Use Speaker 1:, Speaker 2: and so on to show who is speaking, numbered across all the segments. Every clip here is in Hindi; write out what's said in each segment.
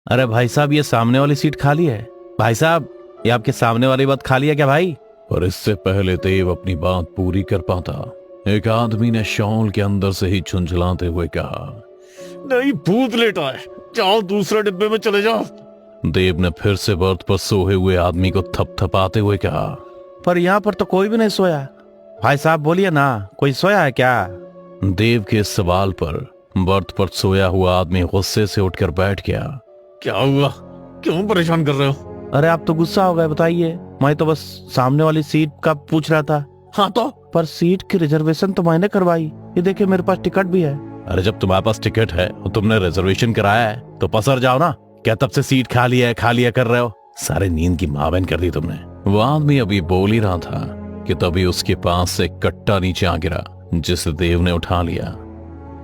Speaker 1: अरे भाई साहब, ये सामने वाली सीट खाली है। भाई साहब, ये आपके सामने वाली बात खाली है क्या भाई?
Speaker 2: पर इससे पहले देव अपनी बात पूरी कर पाता, एक आदमी ने शॉल के अंदर से ही झुंझलाते हुए कहा,
Speaker 3: नहीं, भूत लेटा है, जाओ दूसरे डिब्बे में चले जाओ।
Speaker 2: देव ने फिर से बर्थ पर सोए हुए आदमी को थपथपाते हुए कहा,
Speaker 1: पर यहाँ पर तो कोई भी नहीं सोया। भाई साहब बोलिए ना, कोई सोया है क्या?
Speaker 2: देव के इस सवाल पर बर्थ पर सोया हुआ आदमी गुस्से से उठकर बैठ गया।
Speaker 3: क्या हुआ, क्यों परेशान कर रहे हो?
Speaker 1: अरे आप तो गुस्सा हो गए, बताइए। मैं तो बस सामने वाली सीट का पूछ रहा था।
Speaker 3: हाँ तो?
Speaker 1: पर सीट की रिजर्वेशन तो मैंने करवाई, ये देखिए मेरे पास टिकट भी है।
Speaker 2: अरे जब तुम्हारे पास टिकट है और तुमने रिजर्वेशन कराया है तो पसर जाओ ना। क्या तब से सीट खाली है कर रहे हो? सारे नींद की मावेन कर दी तुमने। वो आदमी अभी बोल ही रहा था कि तभी उसके पास से कट्टा नीचे आ गिरा, जिसे देव ने उठा लिया।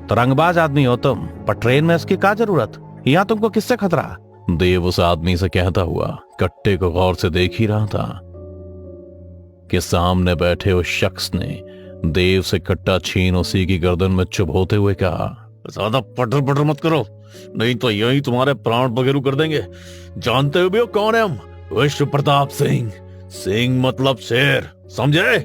Speaker 1: तो रंगबाज आदमी हो तुम, पर ट्रेन में इसकी क्या जरूरत? यहाँ तुमको किससे खतरा?
Speaker 2: देव उस आदमी से कहता हुआ कट्टे को गौर से देख ही रहा था कि सामने बैठे उस शख्स ने देव से कट्टा छीन उसी की गर्दन में चुभोते हुए कहा,
Speaker 3: ज्यादा पटर पटर मत करो, नहीं तो यही तुम्हारे प्राण बगेरू कर देंगे। जानते हो भी हो कौन है हम? विश्व प्रताप सिंह। सिंह मतलब शेर, समझे?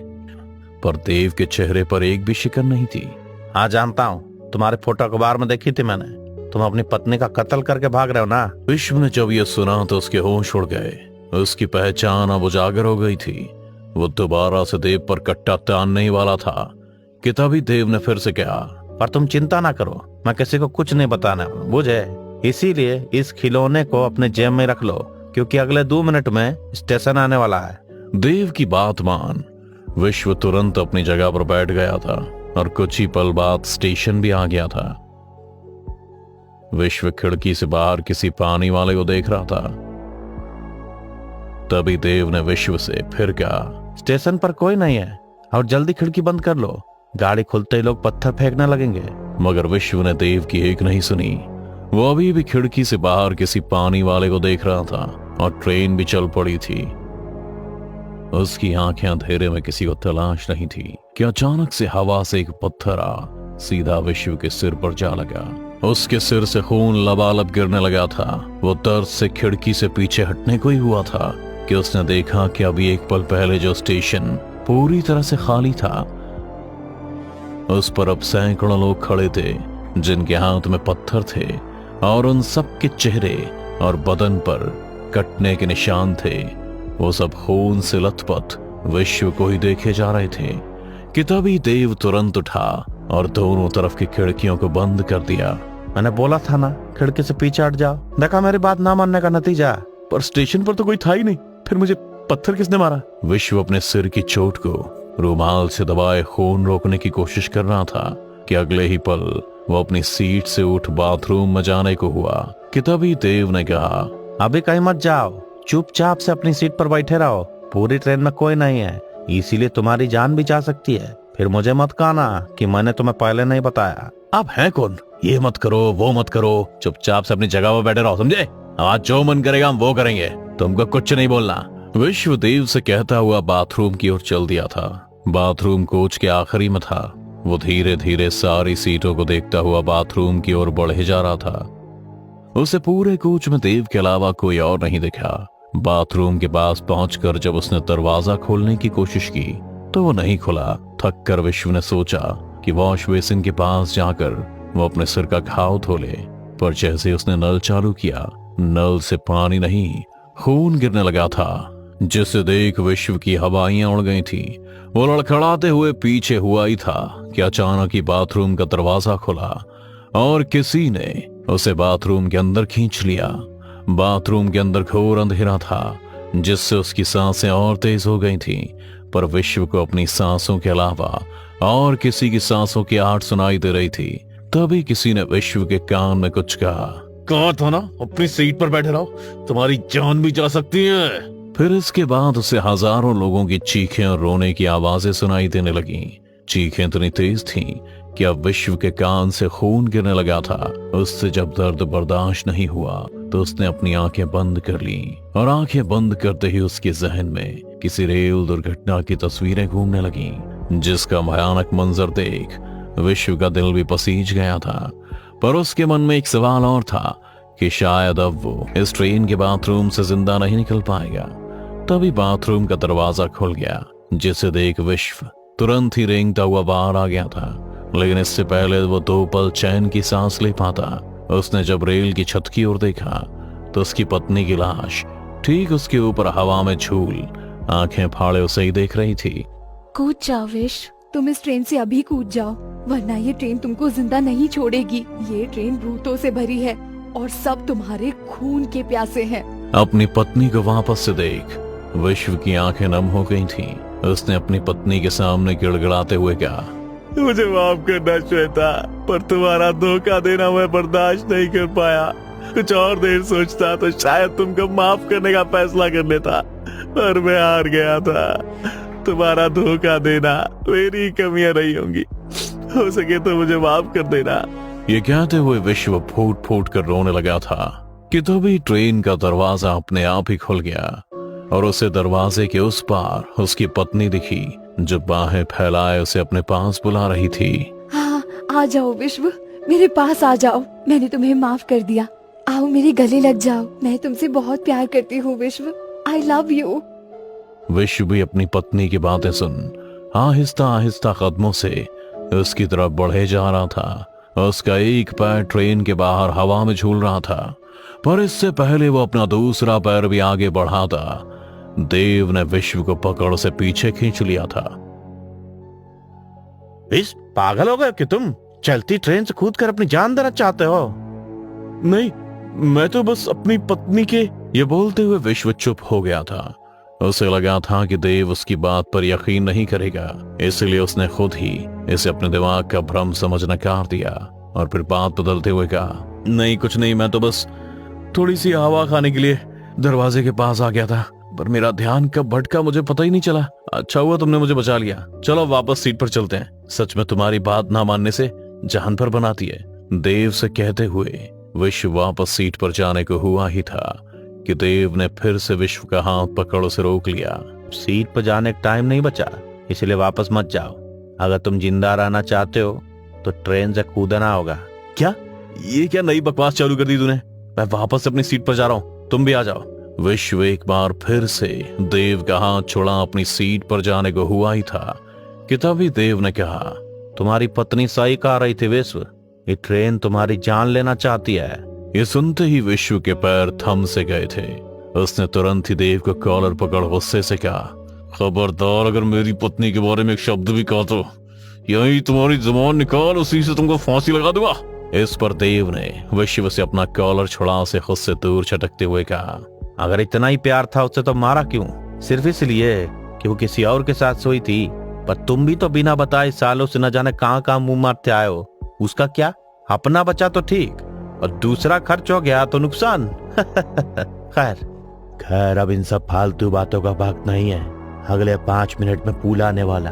Speaker 2: पर देव के चेहरे पर एक भी शिकन नहीं थी।
Speaker 1: हाँ जानता हूँ, तुम्हारे फोटो अखबार में देखी थी मैंने। तुम अपनी पत्नी का कत्ल करके भाग रहे हो ना?
Speaker 2: विश्व ने जब ये सुना तो उसके होश उड़ गए। उसकी पहचान अब उजागर हो गई थी। वो दोबारा से देव पर कट्टा तानने ही वाला था कि तभी देव ने फिर से कहा,
Speaker 1: पर तुम चिंता ना करो, मैं किसी को कुछ नहीं बताना, बुझे? इसीलिए इस खिलौने को अपने जेब में रख लो, क्योंकि अगले 2 मिनट में स्टेशन आने वाला है।
Speaker 2: देव की बात मान विश्व तुरंत अपनी जगह पर बैठ गया था और कुछ ही पल बाद स्टेशन भी आ गया था। विश्व खिड़की से बाहर किसी पानी वाले को देख रहा था। तभी देव ने विश्व से फिर कहा,
Speaker 1: स्टेशन पर कोई नहीं है और जल्दी खिड़की बंद कर लो, गाड़ी खुलते ही लोग पत्थर फेंकने लगेंगे।
Speaker 2: मगर विश्व ने देव की एक नहीं सुनी। वो अभी भी खिड़की से बाहर किसी पानी वाले को देख रहा था और ट्रेन भी चल पड़ी थी। उसकी आंखें अंधेरे में किसी को तलाश नहीं थी कि अचानक से हवा से एक पत्थर आ सीधा विश्व के सिर पर जा लगा। उसके सिर से खून लबालब गिरने लगा था। वो दर्द से खिड़की से पीछे हटने को ही हुआ था कि उसने देखा कि अभी एक पल पहले जो स्टेशन पूरी तरह से खाली था, उस पर अब सैकड़ों लोग खड़े थे जिनके हाथ में पत्थर थे और उन सब के चेहरे और बदन पर कटने के निशान थे। वो सब खून से लथपथ विश्व को ही देखे जा रहे थे कि तभी देव तुरंत उठा और दोनों तरफ की खिड़कियों को बंद कर दिया।
Speaker 1: मैंने बोला था ना, खिड़की से पीछे हट जाओ। देखा मेरी बात ना मानने का नतीजा।
Speaker 2: पर स्टेशन पर तो कोई था ही नहीं, फिर मुझे पत्थर किसने मारा? विश्व अपने सिर की चोट को रुमाल से दबाए खून रोकने की कोशिश कर रहा था कि अगले ही पल वो अपनी सीट से उठ बाथरूम में जाने को हुआ कि तभी देव ने कहा,
Speaker 1: अभी कहीं मत जाओ, चुपचाप से अपनी सीट पर बैठे रहो। पूरी ट्रेन में कोई नहीं है, इसीलिए तुम्हारी जान भी जा सकती है। फिर मुझे मत कहना कि मैंने तुम्हें पहले नहीं बताया।
Speaker 2: आप हैं कौन? ये मत करो, वो मत करो, चुपचाप से अपनी जगह पर बैठे रहो, समझे? आज जो मन करेगा हम वो करेंगे, तुमको कुछ नहीं बोलना। विश्व देव से कहता हुआ बाथरूम की ओर चल दिया था। बाथरूम कोच के आखिरी में था। वो धीरे धीरे सारी सीटों को देखता हुआ बाथरूम की ओर बढ़े जा रहा था। उसे पूरे कोच में देव के अलावा कोई और नहीं दिखा। बाथरूम के पास पहुंचकर जब उसने दरवाजा खोलने की कोशिश की तो वो नहीं खुला। थक कर विश्व ने सोचा कि वॉश बेसिन के पास जाकर वो अपने सिर का घाव धो ले, पर जैसे उसने नल चालू किया, नल से पानी नहीं खून गिरने लगा था, जिसे देख विश्व की हवाइयां उड़ गई थी। वो लड़खड़ाते हुए पीछे हुआ ही था कि अचानक ही बाथरूम का दरवाजा खुला और किसी ने उसे बाथरूम के अंदर खींच लिया। बाथरूम के अंदर घोर अंधेरा था, जिससे उसकी सांसें और तेज हो गई थीं, पर विश्व को अपनी सांसों के अलावा और किसी की सांसों की आहट सुनाई दे रही थी। तभी किसी ने विश्व के कान में कुछ कहा
Speaker 3: था ना, अपनी सीट पर बैठे रहो, तुम्हारी जान भी जा सकती है।
Speaker 2: फिर इसके बाद उसे हजारों लोगों की चीखें और रोने की आवाजें सुनाई देने लगीं। चीखें इतनी तेज थीं कि अब विश्व के कान से खून गिरने लगा था। उससे जब दर्द बर्दाश्त नहीं हुआ तो उसने अपनी आंखें बंद कर ली और आंखें बंद करते ही उसके जहन में किसी रेल दुर्घटना की तस्वीरें घूमने लगीं, जिसका भयानक मंजर देख विश्व का दिल भी पसीज गया था। पर उसके मन में एक सवाल और था कि शायद अब वो इस ट्रेन के बाथरूम से जिंदा नहीं निकल पाएगा। तभी बाथरूम का दरवाजा खुल गया, जिसे देख विश्व तुरंत ही रेंगता हुआ बाहर आ गया था। लेकिन इससे पहले वो 2 पल चैन की सांस ले पाता, उसने जब रेल की छत की ओर देखा तो उसकी पत्नी की लाश ठीक उसके ऊपर हवा में झूल आंखें फाड़े उसे ही देख रही थी।
Speaker 4: कूद जाओ विश्व, तुम इस ट्रेन से अभी कूद जाओ, वरना ये ट्रेन तुमको जिंदा नहीं छोड़ेगी। ये ट्रेन भूतों से भरी है और सब तुम्हारे खून के प्यासे हैं।
Speaker 2: अपनी पत्नी को वापस से देख विश्व की आंखें नम हो गई थीं। उसने अपनी पत्नी के सामने गिड़गिड़ाते हुए कहा,
Speaker 3: मुझे माफ करना श्वेता, पर तुम्हारा धोखा देना मैं बर्दाश्त नहीं कर पाया। कुछ और देर सोचता तो शायद तुमको माफ करने का फैसला कर लेता, पर मैं हार गया था। तुम्हारा धोखा देना मेरी कमियां नहीं होंगी, हो सके तो मुझे माफ कर देना।
Speaker 2: ये कहते हुए विश्व फूट फूट कर रोने लगा था कि तभी ट्रेन का दरवाजा अपने आप ही खुल गया और उसे दरवाजे के उस पार उसकी पत्नी दिखी, जो बाहें फैलाए उसे अपने पास बुला रही थी।
Speaker 4: हाँ, आ जाओ विश्व, मेरे पास आ जाओ, मैंने तुम्हें माफ कर दिया। आओ मेरे गले लग जाओ, मैं तुमसे बहुत प्यार करती हूँ विश्व, आई लव यू।
Speaker 2: विश्व भी अपनी पत्नी की बातें सुन आहिस्ता आहिस्ता कदमों से उसकी तरफ बढ़े जा रहा था। उसका एक पैर ट्रेन के बाहर हवा में झूल रहा था, पर इससे पहले वो अपना दूसरा पैर भी आगे बढ़ाता देव ने विश्व को पकड़ उसे पीछे खींच लिया था।
Speaker 1: इस पागल हो गए कि तुम चलती ट्रेन से कूद कर अपनी जान देना चाहते हो?
Speaker 2: नहीं, मैं तो बस अपनी पत्नी के। ये बोलते हुए विश्व चुप हो गया था। उसे लगा था कि देव उसकी बात पर यकीन नहीं करेगा, इसलिए उसने खुद ही इसे अपने दिमाग का भ्रम समझ नकार दिया और फिर बात बदलते हुए कहा, नहीं कुछ नहीं, मैं तो बस थोड़ी सी हवा खाने के लिए दरवाजे के पास आ गया था, पर मेरा ध्यान कब भटका मुझे पता ही नहीं चला। अच्छा हुआ तुमने मुझे बचा लिया। चलो वापस सीट पर चलते हैं। सच में तुम्हारी बात ना मानने से जान पर बनाती है। देव से कहते हुए विश्व वापस सीट पर जाने को हुआ ही था कि देव ने फिर से विश्व का हाथ पकड़ उसे रोक लिया।
Speaker 1: सीट पर जाने का टाइम नहीं बचा, इसलिए वापस मत जाओ। अगर तुम जिंदा रहना चाहते हो तो ट्रेन से कूदना होगा।
Speaker 2: क्या ये क्या नई बकवास चालू कर दी तूने? मैं वापस अपनी सीट पर जा रहा हूँ, तुम भी आ जाओ। विश्व एक बार फिर से देव का हाथ छोड़ा अपनी सीट पर जाने को हुआ ही था कि तभी देव ने कहा,
Speaker 1: तुम्हारी पत्नी सही कह रही थी विश्व, ये ट्रेन तुम्हारी जान लेना चाहती है।
Speaker 2: ये सुनते ही विश्व के पैर थम से गए थे। उसने तुरंत ही देव को कॉलर पकड़ गुस्से से कहा, खबरदार अगर मेरी पत्नी के बारे में एक शब्द भी कहा तो यही तुम्हारी जुबान निकाल, उसी से तुमको फांसी लगा दूंगा। इस पर देव ने विश्व से अपना कॉलर छुड़ा उसे खुद से दूर छटकते हुए कहा,
Speaker 1: अगर इतना ही प्यार था उससे तो मारा क्यों? सिर्फ इसलिए कि वो किसी और के साथ सोई थी। पर तुम भी तो बिना बताए सालों से न जाने कहां कहां मुंह मारते आए हो। उसका क्या, अपना बचा तो ठीक और दूसरा खर्च हो गया तो नुकसान। खैर अब इन सब फालतू बातों का वक्त नहीं है। अगले 5 मिनट में पुल आने वाला,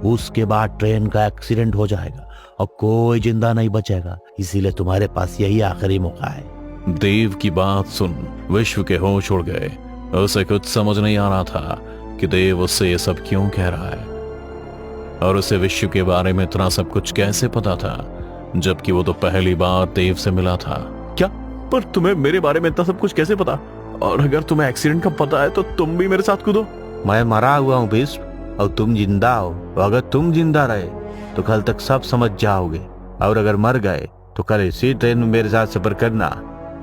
Speaker 1: उसके बाद ट्रेन का एक्सीडेंट हो जाएगा और कोई जिंदा नहीं बचेगा, इसीलिए तुम्हारे पास यही आखिरी मौका है।
Speaker 2: देव की बात सुन विश्व के होश उड़ गए। उसे कुछ समझ नहीं आ रहा था कि देव उससे ये सब क्यों कह रहा है और उसे विश्व के बारे में इतना सब कुछ कैसे पता था, जबकि वो तो पहली बार देव से मिला था।
Speaker 3: क्या? पर तुम्हें मेरे बारे में इतना सब कुछ कैसे पता? और अगर तुम्हें एक्सीडेंट का पता है तो तुम भी मेरे साथ कूदो।
Speaker 1: मैं मरा हुआ हूँ विश्व और तुम जिंदा हो। अगर तुम जिंदा रहे तो कल तक सब समझ जाओगे, और अगर मर गए तो कल इसी ट्रेन में मेरे साथ सफर करना।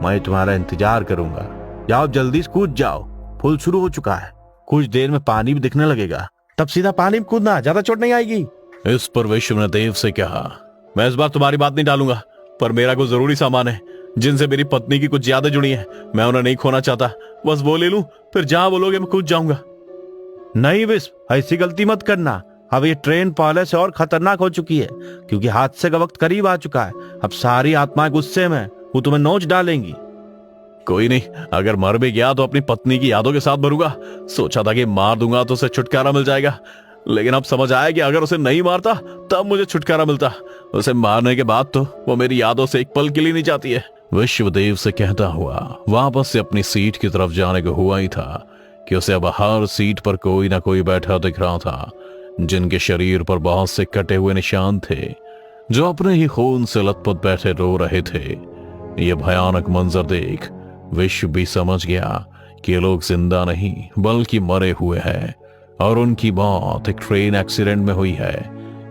Speaker 1: मैं तुम्हारा इंतजार करूंगा। जाओ जल्दी से कूद जाओ, पुल शुरू हो चुका है। कुछ देर में पानी भी दिखने लगेगा, तब सीधा पानी में कूदना, ज्यादा चोट नहीं आएगी।
Speaker 2: इस पर विश्व ने देव से कहा, मैं इस बार तुम्हारी बात नहीं टालूंगा, पर मेरा कुछ जरूरी सामान है जिनसे मेरी पत्नी की कुछ यादें जुड़ी हैं। मैं उन्हें नहीं खोना चाहता, बस वो ले लूं, फिर जहां बोलोगे मैं कूद जाऊंगा।
Speaker 1: नहीं विश्व, ऐसी गलती मत करना। अब ये ट्रेन पहले से और खतरनाक हो चुकी है, क्योंकि हादसे का वक्त करीब आ चुका है। अब सारी आत्माएं गुस्से में, वो तुम्हें नोच डालेंगी।
Speaker 2: कोई नहीं, अगर मर भी गया तो अपनी पत्नी की यादों के साथ मरूंगा। सोचा था कि मार दूंगा तो उसे छुटकारा मिल जाएगा, लेकिन अब समझ आया कि अगर उसे नहीं मारता तब मुझे छुटकारा मिलता। उसे मारने के बाद तो वो मेरी यादों से एक पल के लिए नहीं जाती है। विश्वदेव से कहता हुआ वापस से अपनी सीट की तरफ जाने को हुआ ही था कि उसे अब हर सीट पर कोई ना कोई बैठा दिख रहा था, जिनके शरीर पर बहुत से कटे हुए निशान थे, जो अपने ही खून से लथपथ बैठे रो रहे थे। ये भयानक मंजर देख विश्व भी समझ गया कि ये लोग जिंदा नहीं बल्कि मरे हुए हैं और उनकी मौत एक ट्रेन एक्सीडेंट में हुई है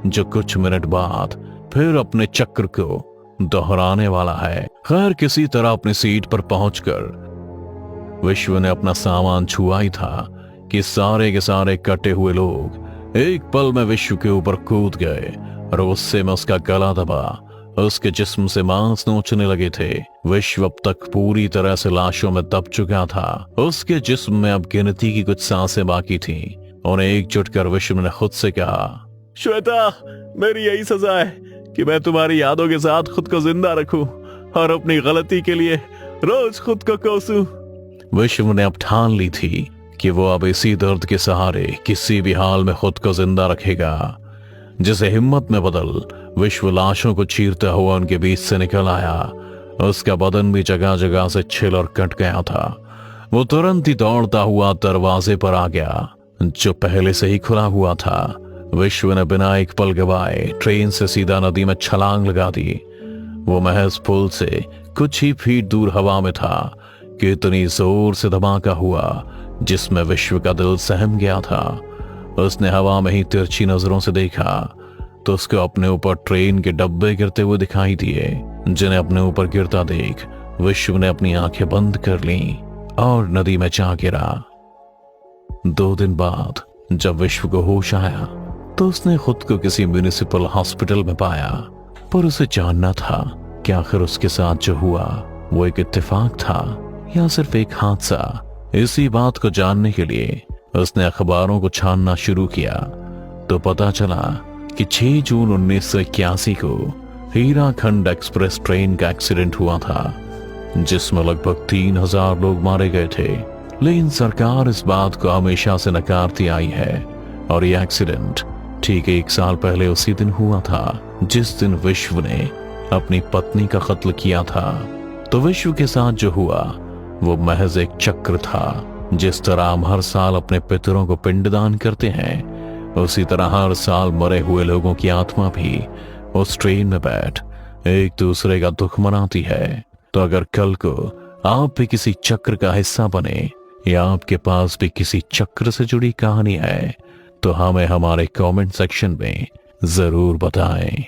Speaker 2: जो कुछ मिनट बाद फिर अपने चक्र को दोहराने वाला है। खैर किसी तरह अपनी सीट पर पहुंचकर विश्व ने अपना सामान छुआ ही था कि सारे के सारे कटे हुए लोग एक पल में विश्व के ऊपर कूद गए और गुस्से में उसका गला दबा उसके जिस्म से मांस नोचने लगे थे। विश्व अब तक पूरी तरह से लाशों में दब चुका था। उसके जिस्म में अब गिनती की कुछ सांसें बाकी थीं। उन्हें एकजुट कर विश्व ने खुद से कहा,
Speaker 3: श्वेता, मेरी यही सजा है कि मैं तुम्हारी यादों के साथ खुद को जिंदा रखूं और अपनी गलती के लिए रोज खुद को कोसूं।
Speaker 2: विश्व ने अब ठान ली थी कि वो अब इसी दर्द के सहारे किसी भी हाल में खुद को जिंदा रखेगा। जिसे हिम्मत में बदल विश्व लाशों को चीरता हुआ उनके बीच से निकल आया। उसका बदन भी जगह जगह से छिल और कट गया था। वो तुरंत ही दौड़ता हुआ दरवाजे पर आ गया जो पहले से ही खुला हुआ था। विश्व ने बिना एक पल गवाए ट्रेन से सीधा नदी में छलांग लगा दी। वो महज पुल से कुछ ही फीट दूर हवा में था कि इतनी जोर से धमाका हुआ जिसमें विश्व का दिल सहम गया था। उसने हवा में ही तिरछी नजरों से देखा तो उसको अपने ऊपर ट्रेन के डब्बे गिरते हुए दिखाई दिए। जिन्हें अपने ऊपर गिरता देख विश्व ने अपनी आंखें बंद कर लीं और नदी में जा गिरा। 2 दिन बाद जब विश्व को होश आया तो उसने खुद को किसी म्युनिसिपल हॉस्पिटल में पाया, पर उसे जानना था कि आखिर उसके साथ जो हुआ वो एक इत्तेफाक था या सिर्फ एक हादसा। इसी बात को जानने के लिए उसने अखबारों को छानना शुरू किया तो पता चला कि 6 जून 1981 को हीराखंड एक्सप्रेस ट्रेन का एक्सीडेंट हुआ था जिसमें लगभग 3000 लोग मारे गए थे। लेकिन सरकार इस बात को हमेशा से नकारती आई है और यह एक्सीडेंट ठीक 1 साल पहले उसी दिन हुआ था जिस दिन विश्व ने अपनी पत्नी का कत्ल किया था। तो विश्व के साथ जो हुआ वो महज एक चक्र था। जिस तरह हम हर साल अपने पितरों को पिंडदान करते हैं उसी तरह हर साल मरे हुए लोगों की आत्मा भी उस ट्रेन में बैठ एक दूसरे का दुख मनाती है। तो अगर कल को आप भी किसी चक्र का हिस्सा बने या आपके पास भी किसी चक्र से जुड़ी कहानी है तो हमें हमारे कमेंट सेक्शन में जरूर बताएं।